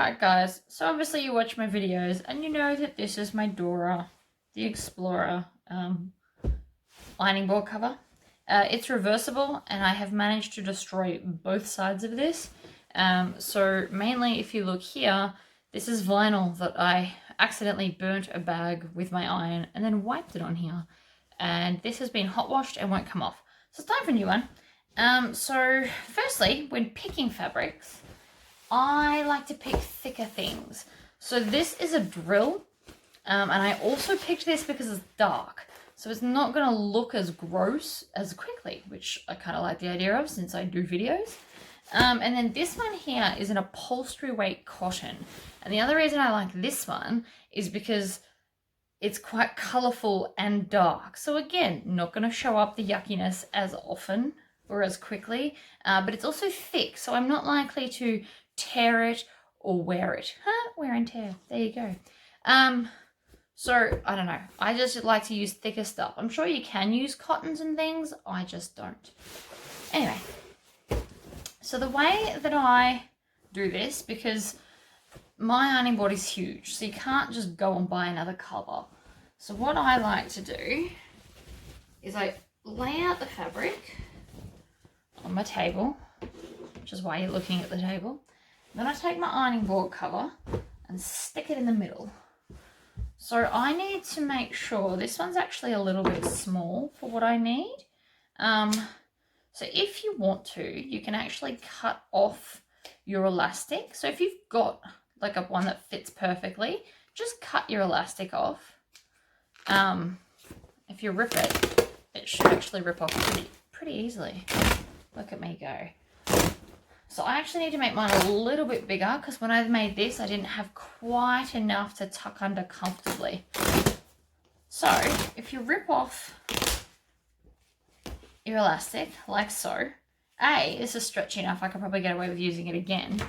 Alright guys, so obviously you watch my videos and you know that this is my Dora, the Explorer lining board cover. It's reversible and I have managed to destroy both sides of this. So mainly if you look here, this is vinyl that I accidentally burnt a bag with my iron and then wiped it on here. And this has been hot washed and won't come off. So it's time for a new one. So firstly, when picking fabrics, I like to pick thicker things. So this is a drill, and I also picked this because it's dark. So it's not going to look as gross as quickly, which I kind of like the idea of since I do videos. And then this one here is an upholstery weight cotton. And the other reason I like this one is because it's quite colourful and dark. So again, not going to show up the yuckiness as often or as quickly, but it's also thick. So I'm not likely to tear it or wear it. Wear and tear. There you go. So I don't know. I just like to use thicker stuff. I'm sure you can use cottons and things. I just don't. Anyway, so the way that I do this, because my ironing board is huge, so you can't just go and buy another cover. So what I like to do is I lay out the fabric on my table, which is why you're looking at the table. Then I take my ironing board cover and stick it in the middle. So I need to make sure this one's actually a little bit small for what I need. So if you want to, you can actually cut off your elastic. So if you've got like a one that fits perfectly, just cut your elastic off. If you rip it, it should actually rip off pretty easily. Look at me go. So I actually need to make mine a little bit bigger because when I made this, I didn't have quite enough to tuck under comfortably. So if you rip off your elastic like so, A, this is stretchy enough, I could probably get away with using it again.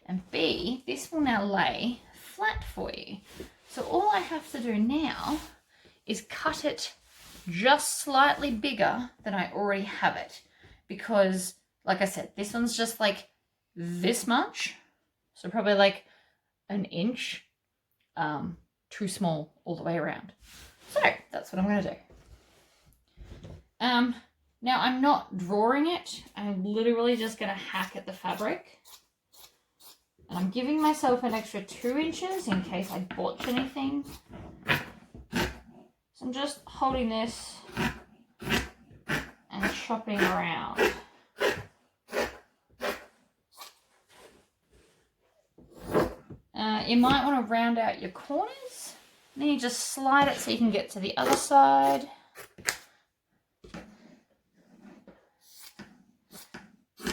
And B, this will now lay flat for you. So all I have to do now is cut it just slightly bigger than I already have it. Because, like I said, this one's just like this much, so probably like an inch, too small all the way around. So that's what I'm going to do. Now I'm not drawing it, I'm literally just going to hack at the fabric. And I'm giving myself an extra 2 inches in case I botch anything. So I'm just holding this and chopping around. You might want to round out your corners. Then you just slide it so you can get to the other side.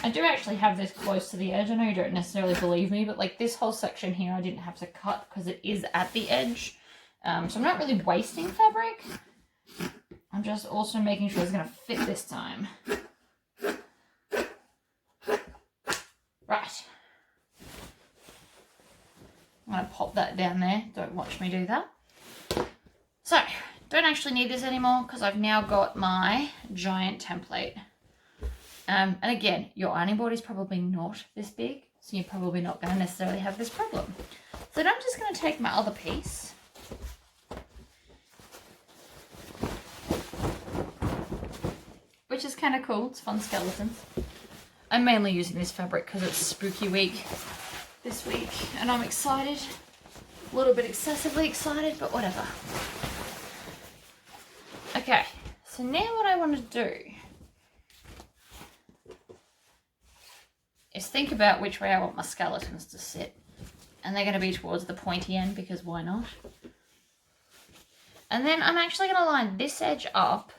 I do actually have this close to the edge. I know you don't necessarily believe me, but like this whole section here I didn't have to cut because it is at the edge. So I'm not really wasting fabric. I'm just also making sure it's going to fit this time. Right. I'm going to pop that down there. Don't watch me do that. So, don't actually need this anymore because I've now got my giant template. And again, your ironing board is probably not this big, so you're probably not going to necessarily have this problem. So then I'm just going to take my other piece. Which is kind of cool. It's fun skeletons. I'm mainly using this fabric because it's spooky week this week and I'm excited. A little bit excessively excited, but whatever. Okay, so now what I want to do is think about which way I want my skeletons to sit. And they're going to be towards the pointy end because why not? And then I'm actually going to line this edge up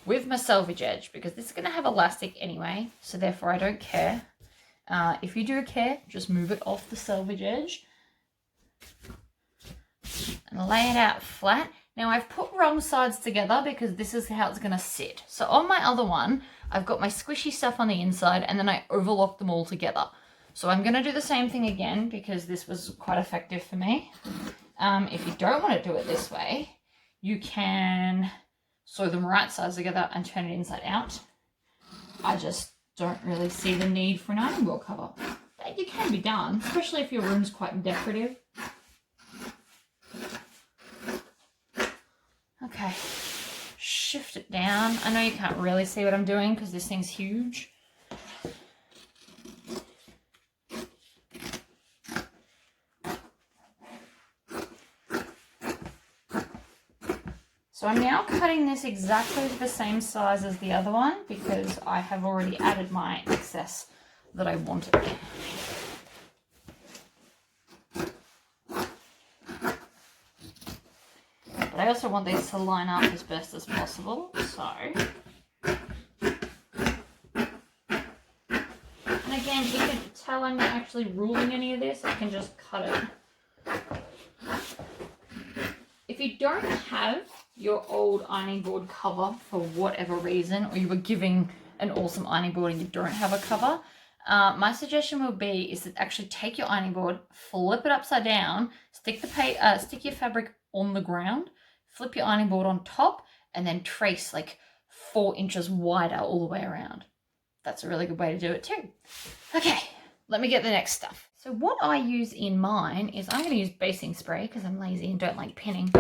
with my selvage edge because this is going to have elastic anyway, so therefore I don't care. If you do care, just move it off the selvage edge and lay it out flat. Now I've put wrong sides together because this is how it's going to sit. So on my other one, I've got my squishy stuff on the inside and then I overlock them all together. So I'm going to do the same thing again because this was quite effective for me. If you don't want to do it this way, you can sew them right sides together and turn it inside out. I just don't really see the need for an ironing board cover. But it can be done, especially if your room's quite decorative. Okay, shift it down. I know you can't really see what I'm doing because this thing's huge. So I'm now cutting this exactly the same size as the other one because I have already added my excess that I wanted. But I also want these to line up as best as possible, so. And again, you can tell I'm not actually ruling any of this, I can just cut it. If you don't have your old ironing board cover for whatever reason, or you were giving an awesome ironing board and you don't have a cover, my suggestion would be is to actually take your ironing board, flip it upside down, stick your fabric on the ground, flip your ironing board on top, and then trace like 4 inches wider all the way around. That's a really good way to do it too. Okay, let me get the next stuff. So what I use in mine is I'm going to use basting spray because I'm lazy and don't like pinning.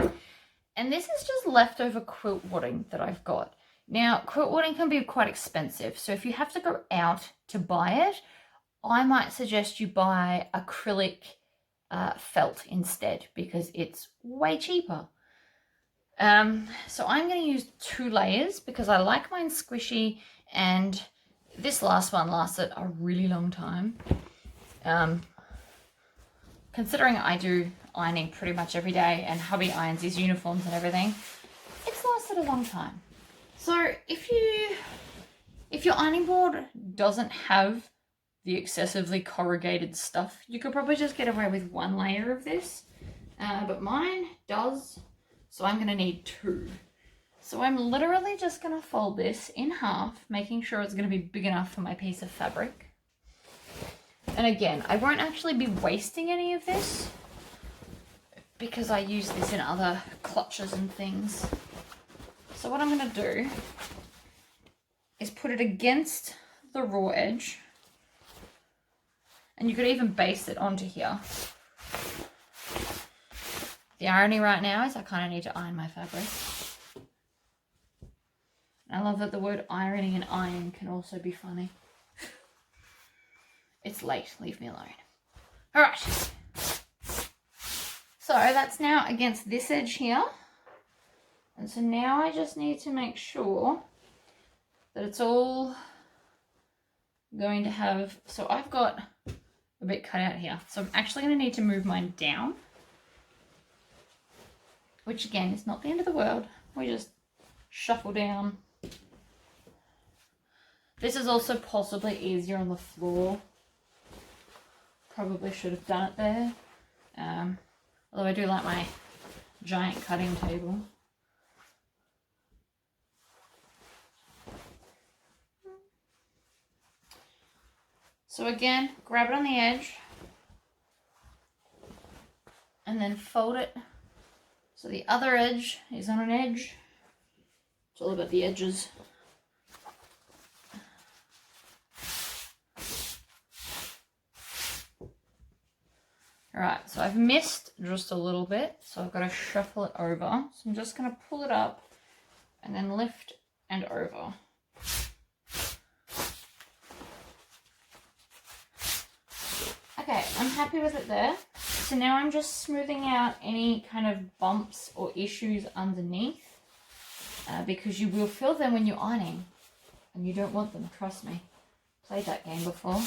And this is just leftover quilt wadding that I've got. Now, quilt wadding can be quite expensive. So if you have to go out to buy it, I might suggest you buy acrylic felt instead because it's way cheaper. So I'm going to use 2 layers because I like mine squishy, and this last one lasted a really long time. Considering I do ironing pretty much every day and hubby irons his uniforms and everything, it's lasted a long time. So if your ironing board doesn't have the excessively corrugated stuff, you could probably just get away with 1 layer of this, but mine does, so I'm going to need 2. So I'm literally just going to fold this in half, making sure it's going to be big enough for my piece of fabric. And again, I won't actually be wasting any of this because I use this in other clutches and things. So what I'm going to do is put it against the raw edge, and you could even baste it onto here. The irony right now is I kind of need to iron my fabric. I love that the word ironing and iron can also be funny. It's late, leave me alone. All right. So that's now against this edge here. And so now I just need to make sure that it's all going to have, so I've got a bit cut out here. So I'm actually going to need to move mine down, which again is not the end of the world. We just shuffle down. This is also possibly easier on the floor. Probably should have done it there. Although I do like my giant cutting table. So again, grab it on the edge and then fold it so the other edge is on an edge. It's all about the edges. Alright, so I've missed just a little bit, so I've got to shuffle it over. So I'm just going to pull it up and then lift and over. Okay, I'm happy with it there. So now I'm just smoothing out any kind of bumps or issues underneath because you will feel them when you're ironing and you don't want them, trust me. Played that game before.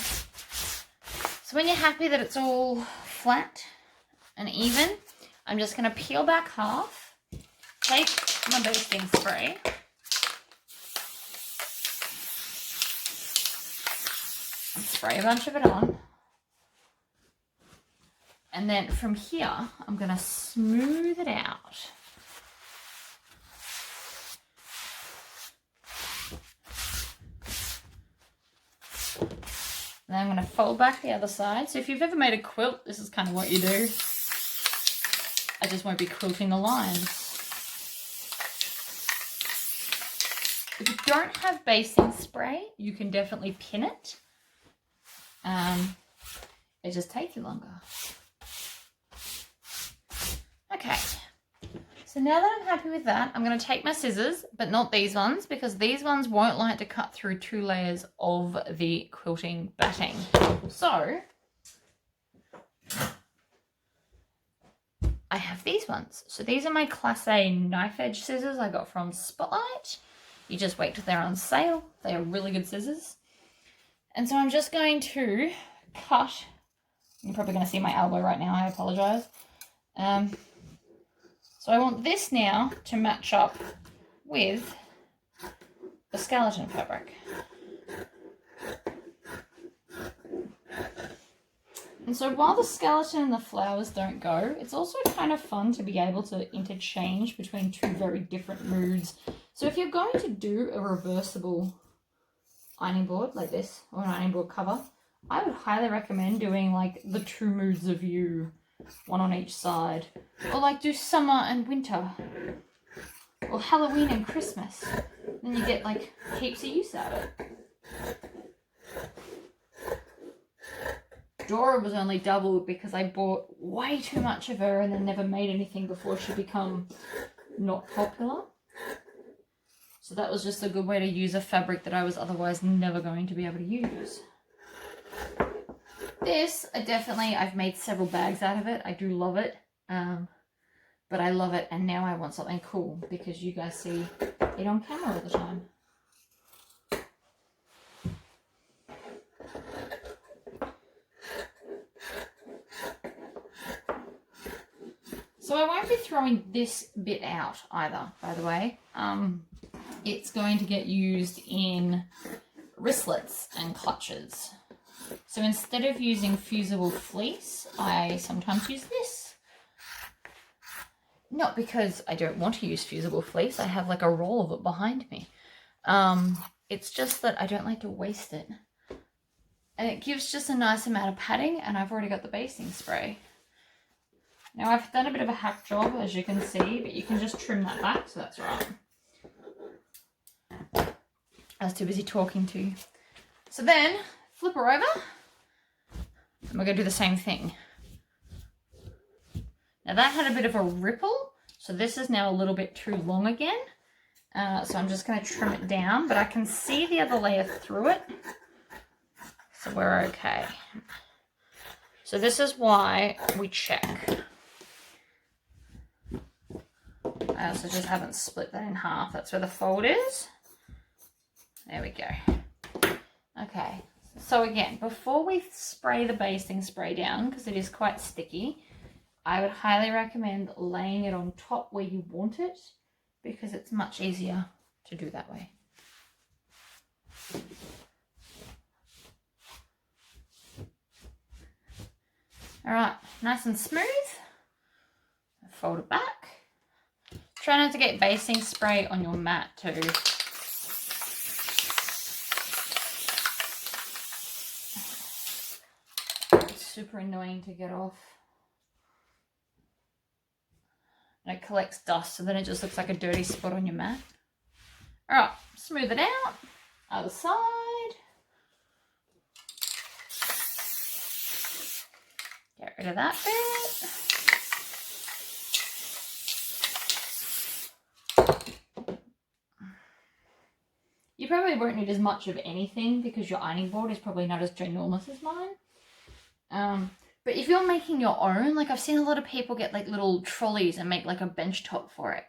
So when you're happy that it's all flat and even, I'm just going to peel back half, take my basting spray, and spray a bunch of it on, and then from here I'm going to smooth it out. And then I'm going to fold back the other side. So if you've ever made a quilt, this is kind of what you do. I just won't be quilting the lines. If you don't have basting spray, you can definitely pin it. It just takes you longer. Okay. So now that I'm happy with that, I'm going to take my scissors, but not these ones, because these ones won't like to cut through 2 layers of the quilting batting. So I have these ones. So these are my Klasse knife edge scissors I got from Spotlight. You just wait till they're on sale. They are really good scissors. And so I'm just going to cut. You're probably going to see my elbow right now. I apologize. So I want this now to match up with the skeleton fabric. And so while the skeleton and the flowers don't go, it's also kind of fun to be able to interchange between 2 very different moods. So if you're going to do a reversible ironing board like this, or an ironing board cover, I would highly recommend doing like the 2 moods of you, one on each side. Or like do summer and winter. Or Halloween and Christmas. Then you get like heaps of use out of it. Dora was only doubled because I bought way too much of her and then never made anything before she became not popular. So that was just a good way to use a fabric that I was otherwise never going to be able to use. This, I've made several bags out of it. I do love it. But I love it, and now I want something cool because you guys see it on camera all the time. So I won't be throwing this bit out either, by the way. It's going to get used in wristlets and clutches. So instead of using fusible fleece, I sometimes use this. Not because I don't want to use fusible fleece. I have like a roll of it behind me. It's just that I don't like to waste it. And it gives just a nice amount of padding, and I've already got the basting spray. Now I've done a bit of a hack job, as you can see, but you can just trim that back, so that's right. I was too busy talking to you. So then, flip her over, and we're going to do the same thing. Now that had a bit of a ripple, so this is now a little bit too long again. So I'm just going to trim it down, but I can see the other layer through it, so we're okay. So this is why we check. I also just haven't split that in half. That's where the fold is. There we go. Okay, so again, before we spray the basting spray down, because it is quite sticky, I would highly recommend laying it on top where you want it, because it's much easier to do that way. All right, nice and smooth. Fold it back. Try not to get basting spray on your mat too. It's super annoying to get off. And it collects dust, so then it just looks like a dirty spot on your mat. All right, smooth it out. Other side. Get rid of that bit. You probably won't need as much of anything because your ironing board is probably not as ginormous as mine. But if you're making your own, like I've seen a lot of people get like little trolleys and make like a bench top for it.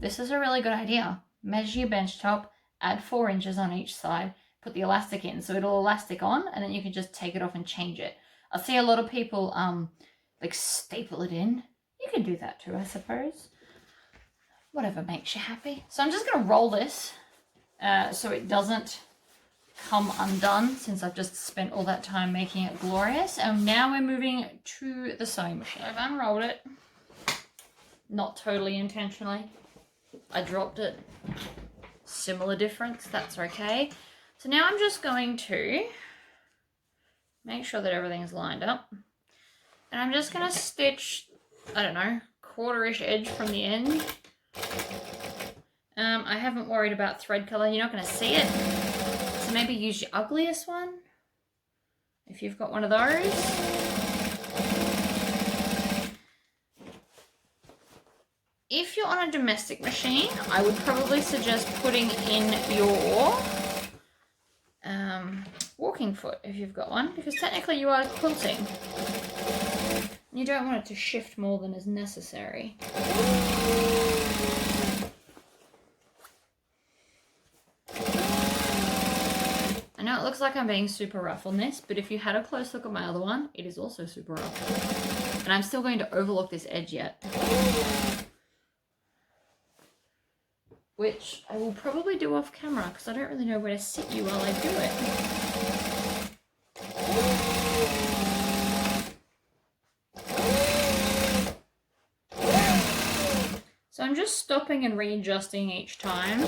This is a really good idea. Measure your bench top, add 4 inches on each side, put the elastic in so it'll elastic on, and then you can just take it off and change it. I see a lot of people like staple it in. You can do that too, I suppose. Whatever makes you happy. So I'm just going to roll this so it doesn't come undone, since I've just spent all that time making it glorious. And now we're moving to the sewing machine. I've unrolled it, not totally intentionally. I dropped it. Similar difference, that's okay. So now I'm just going to make sure that everything's lined up. And I'm just going to stitch, I don't know, 1/4-ish edge from the end. I haven't worried about thread color. You're not going to see it. So maybe use your ugliest one. if you've got one of those. If you're on a domestic machine, I would probably suggest putting in your walking foot if you've got one, because technically you are quilting. You don't want it to shift more than is necessary. I know it looks like I'm being super rough on this, but if you had a close look at my other one, it is also super rough. And I'm still going to overlock this edge yet, which I will probably do off camera because I don't really know where to sit you while I do it. So I'm just stopping and readjusting each time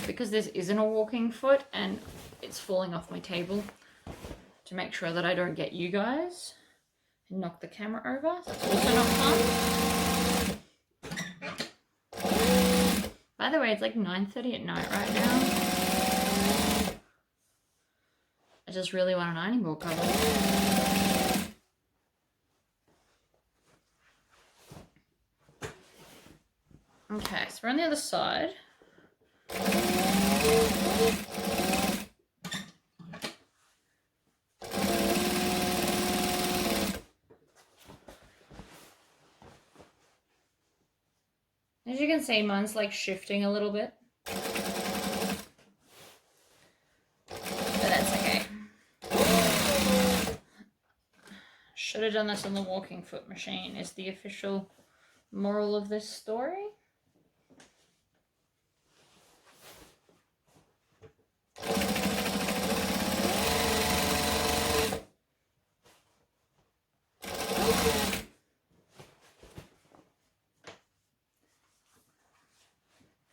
because this isn't a walking foot and it's falling off my table, to make sure that I don't get you guys and knock the camera over. That's also not fun. By the way, it's like 9:30 at night right now. I just really want an ironing board cover. Okay, so we're on the other side. As you can see, mine's like shifting a little bit. But that's okay. Should have done this on the walking foot machine, is the official moral of this story.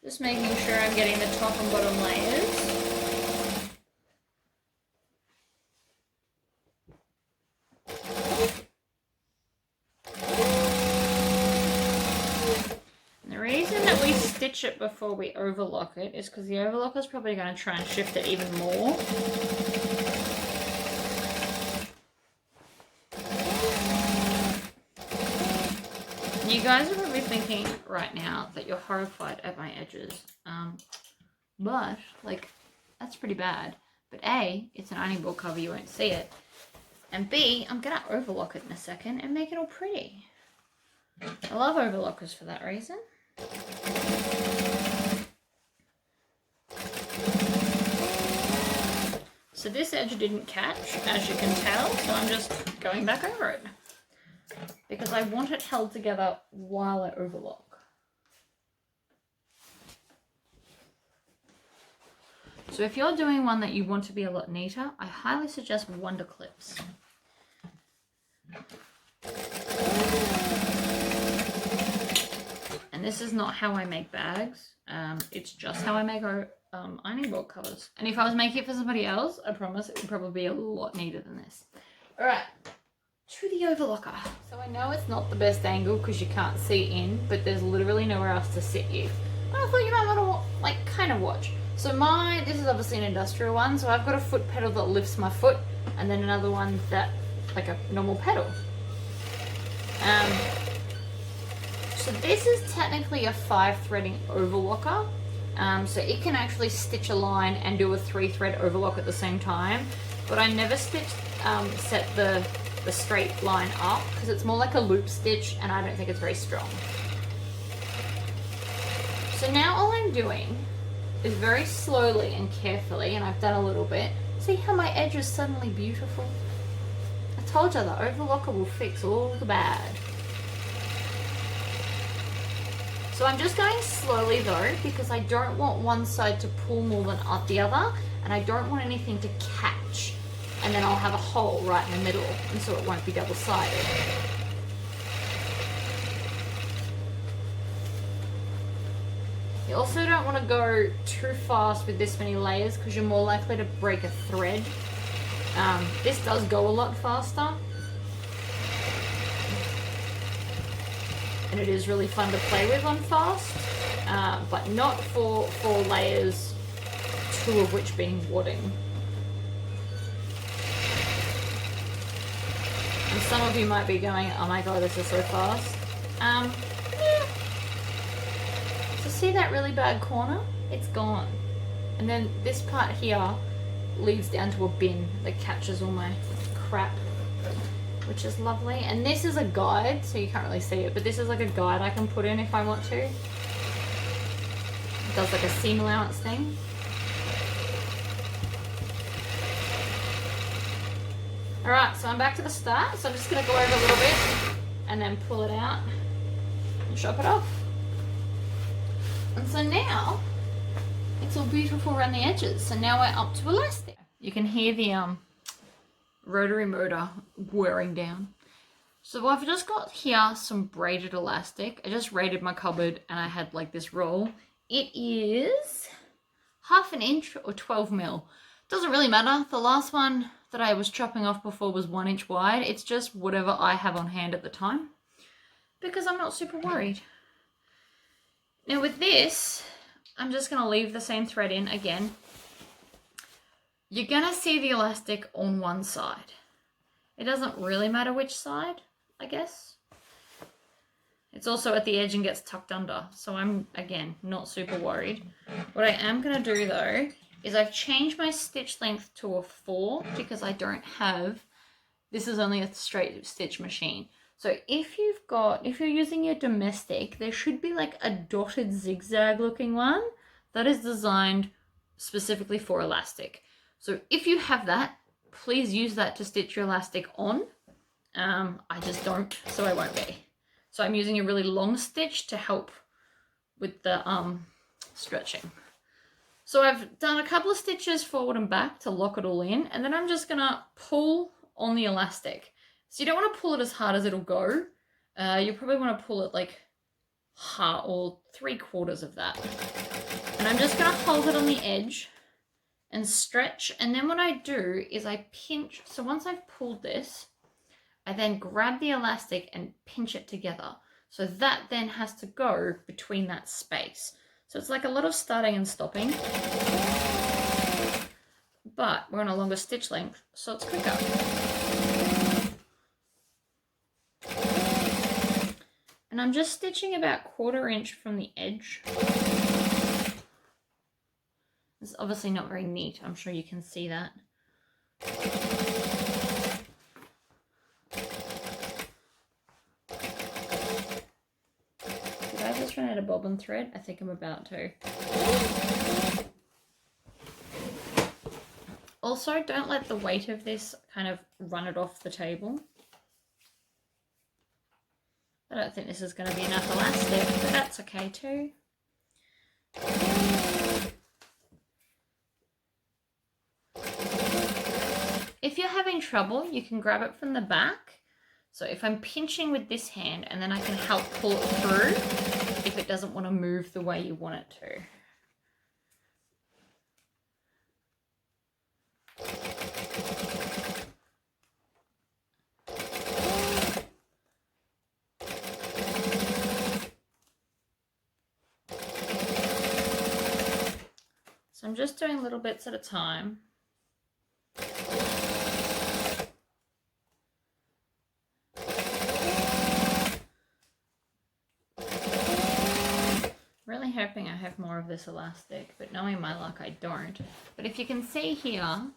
Just making sure I'm getting the top and bottom layers. And the reason that we stitch it before we overlock it is because the overlocker is probably going to try and shift it even more. You guys are probably thinking right now that you're horrified at my edges, but like, that's pretty bad. But A, it's an ironing board cover, you won't see it, and B, I'm gonna overlock it in a second and make it all pretty. I love overlockers for that reason. So this edge didn't catch, as you can tell, so I'm just going back over it, because I want it held together while I overlock. So if you're doing one that you want to be a lot neater, I highly suggest Wonder Clips. And this is not how I make bags. It's just how I make our ironing board covers. And if I was making it for somebody else, I promise it would probably be a lot neater than this. All right. To the overlocker. So I know it's not the best angle because you can't see in, but there's literally nowhere else to sit you. And I thought you might want to like kind of watch. So this is obviously an industrial one, so I've got a foot pedal that lifts my foot, and then another one that like a normal pedal. So this is technically a 5-threading overlocker. So it can actually stitch a line and do a 3-thread overlock at the same time, but I never set the straight line up because it's more like a loop stitch and I don't think it's very strong. So now all I'm doing is very slowly and carefully, and I've done a little bit, see how my edge is suddenly beautiful? I told you the overlocker will fix all the bad. So I'm just going slowly though, because I don't want one side to pull more than the other, and I don't want anything to catch, and then I'll have a hole right in the middle, and so it won't be double-sided. You also don't want to go too fast with this many layers because you're more likely to break a thread. This does go a lot faster. And it is really fun to play with on fast, but not for 4 layers, 2 of which being wadding. some of you might be going, oh my god, this is so fast. Yeah. So see that really bad corner? It's gone. And then this part here leads down to a bin that catches all my crap, which is lovely. And this is a guide, so you can't really see it, but this is like a guide I can put in if I want to. It does like a seam allowance thing. Alright, so I'm back to the start, so I'm just going to go over a little bit and then pull it out and chop it off. And so now it's all beautiful around the edges. So now we're up to elastic. You can hear the rotary motor whirring down. So I've just got here some braided elastic. I just raided my cupboard and I had like this roll. It is 1/2 inch or 12 mil. Doesn't really matter. The last one that I was chopping off before was 1 inch wide. It's just whatever I have on hand at the time because I'm not super worried. Now with this, I'm just going to leave the same thread in again. You're going to see the elastic on one side. It doesn't really matter which side, I guess. It's also at the edge and gets tucked under. So I'm, again, not super worried. What I am going to do though, is I've changed my stitch length to a 4 because I don't have, this is only a straight stitch machine. So if you're using your domestic, there should be like a dotted zigzag looking one that is designed specifically for elastic. So if you have that, please use that to stitch your elastic on. I just don't, so I won't be. So I'm using a really long stitch to help with the stretching. So I've done a couple of stitches forward and back to lock it all in, and then I'm just gonna pull on the elastic. So you don't want to pull it as hard as it'll go. You probably want to pull it like half or 3/4 of that. And I'm just gonna hold it on the edge and stretch. And then what I do is I pinch. So once I've pulled this, I then grab the elastic and pinch it together. So that then has to go between that space. So it's like a lot of starting and stopping, but we're on a longer stitch length, so it's quicker. And I'm just stitching about 1/4 inch from the edge. It's obviously not very neat, I'm sure you can see that. I just ran out of bobbin thread. I think I'm about to. Also, don't let the weight of this kind of run it off the table. I don't think this is going to be enough elastic, but that's okay too. If you're having trouble, you can grab it from the back. So if I'm pinching with this hand, and then I can help pull it through if it doesn't want to move the way you want it to. So I'm just doing little bits at a time. Really hoping I have more of this elastic, but knowing my luck, I don't. But if you can see here,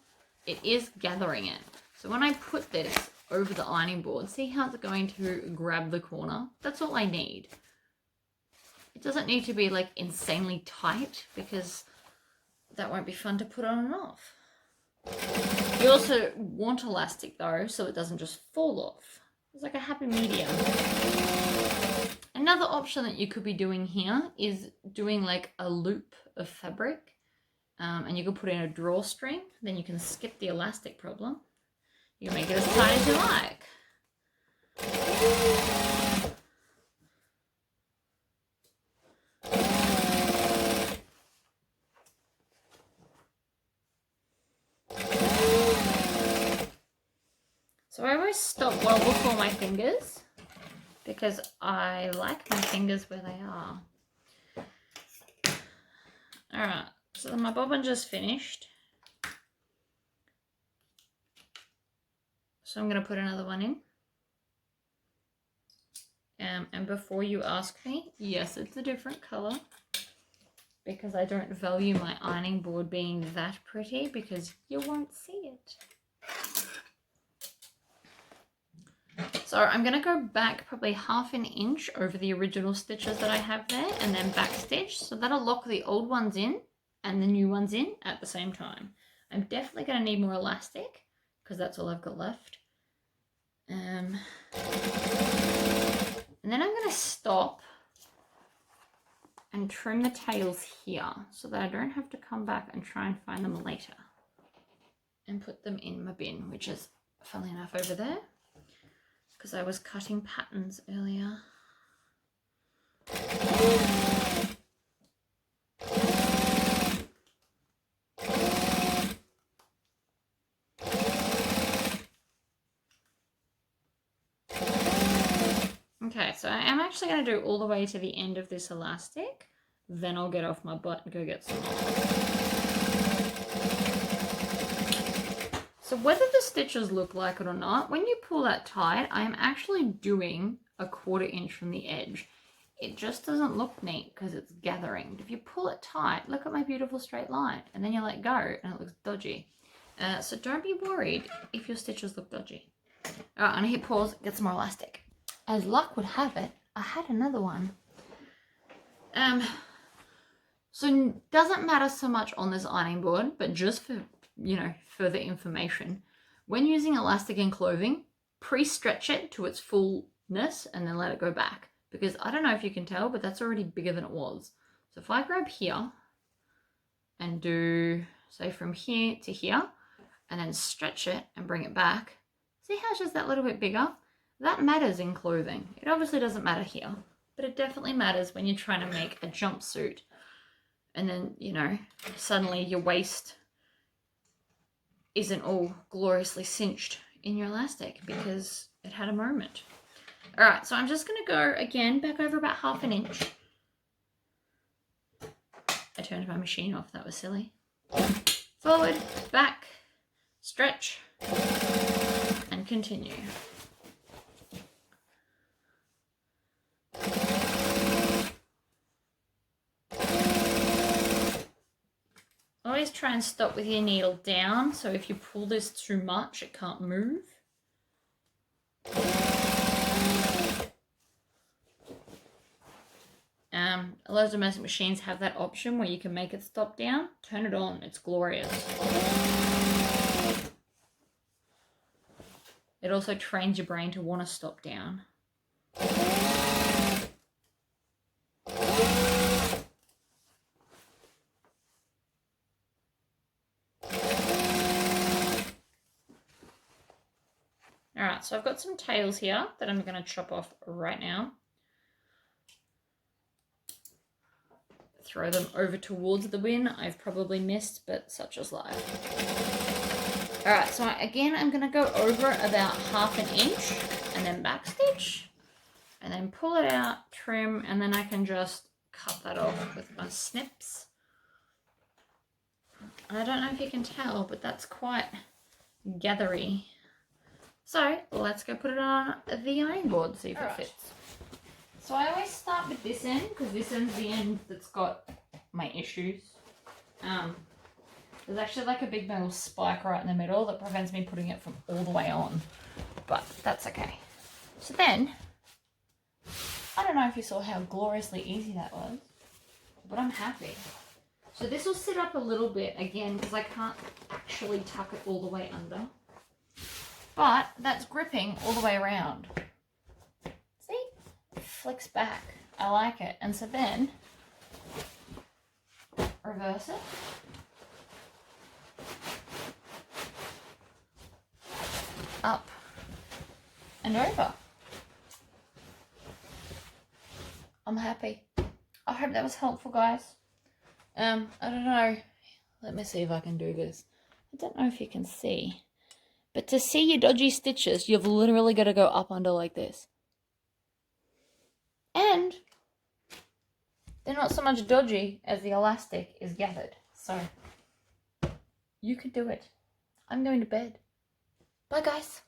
it is gathering it. So when I put this over the ironing board, see how it's going to grab the corner? That's all I need. It doesn't need to be like insanely tight because that won't be fun to put on and off. You also want elastic though, so it doesn't just fall off. It's like a happy medium. Another option that you could be doing here is doing like a loop of fabric, and you can put in a drawstring, then you can skip the elastic problem. You can make it as tight as you like. So I always stop well before my fingers, because I like my fingers where they are. Alright, so my bobbin just finished. So I'm going to put another one in. And before you ask me, yes, it's a different colour, because I don't value my ironing board being that pretty, because you won't see it. So I'm going to go back probably 1/2 inch over the original stitches that I have there, and then back stitch. So that'll lock the old ones in and the new ones in at the same time. I'm definitely going to need more elastic, because that's all I've got left. And then I'm going to stop and trim the tails here so that I don't have to come back and try and find them later. And put them in my bin, which is, funnily enough, over there, because I was cutting patterns earlier. Okay, so I am actually going to do all the way to the end of this elastic, then I'll get off my butt and go get some more. So whether the stitches look like it or not, when you pull that tight, I am actually doing 1/4 inch from the edge. It just doesn't look neat because it's gathering. If you pull it tight, look at my beautiful straight line, and then you let go and it looks dodgy. So don't be worried if your stitches look dodgy. All right, I'm gonna hit pause, get some more elastic. As luck would have it, I had another one. So doesn't matter so much on this ironing board, but just for, you know, further information, when using elastic in clothing, pre-stretch it to its fullness and then let it go back. Because I don't know if you can tell, but that's already bigger than it was. So if I grab here and do, say, from here to here, and then stretch it and bring it back, see how it's just that little bit bigger? That matters in clothing. It obviously doesn't matter here, but it definitely matters when you're trying to make a jumpsuit. And then, you know, suddenly your waist isn't all gloriously cinched in your elastic because it had a moment. All right, so I'm just going to go again back over about 1/2 inch. I turned my machine off, that was silly. Forward, back, stretch, and continue. Always try and stop with your needle down, so if you pull this too much, it can't move. A lot of domestic machines have that option where you can make it stop down. Turn it on, it's glorious. It also trains your brain to want to stop down. Alright, so I've got some tails here that I'm going to chop off right now. Throw them over towards the bin. I've probably missed, but such is life. Alright, so again, I'm going to go over about 1/2 inch and then backstitch. And then pull it out, trim, and then I can just cut that off with my snips. And I don't know if you can tell, but that's quite gathery. So let's go put it on the ironing board, see if it fits. So I always start with this end because this end's the end that's got my issues. There's actually like a big metal spike right in the middle that prevents me putting it from all the way on, but that's okay. So then, I don't know if you saw how gloriously easy that was, but I'm happy. So this will sit up a little bit again because I can't actually tuck it all the way under. But that's gripping all the way around. See? It flicks back. I like it. And so then, reverse it. Up and over. I'm happy. I hope that was helpful, guys. I don't know. Let me see if I can do this. I don't know if you can see. But to see your dodgy stitches, you've literally got to go up under like this. And they're not so much dodgy as the elastic is gathered. So you could do it. I'm going to bed. Bye, guys.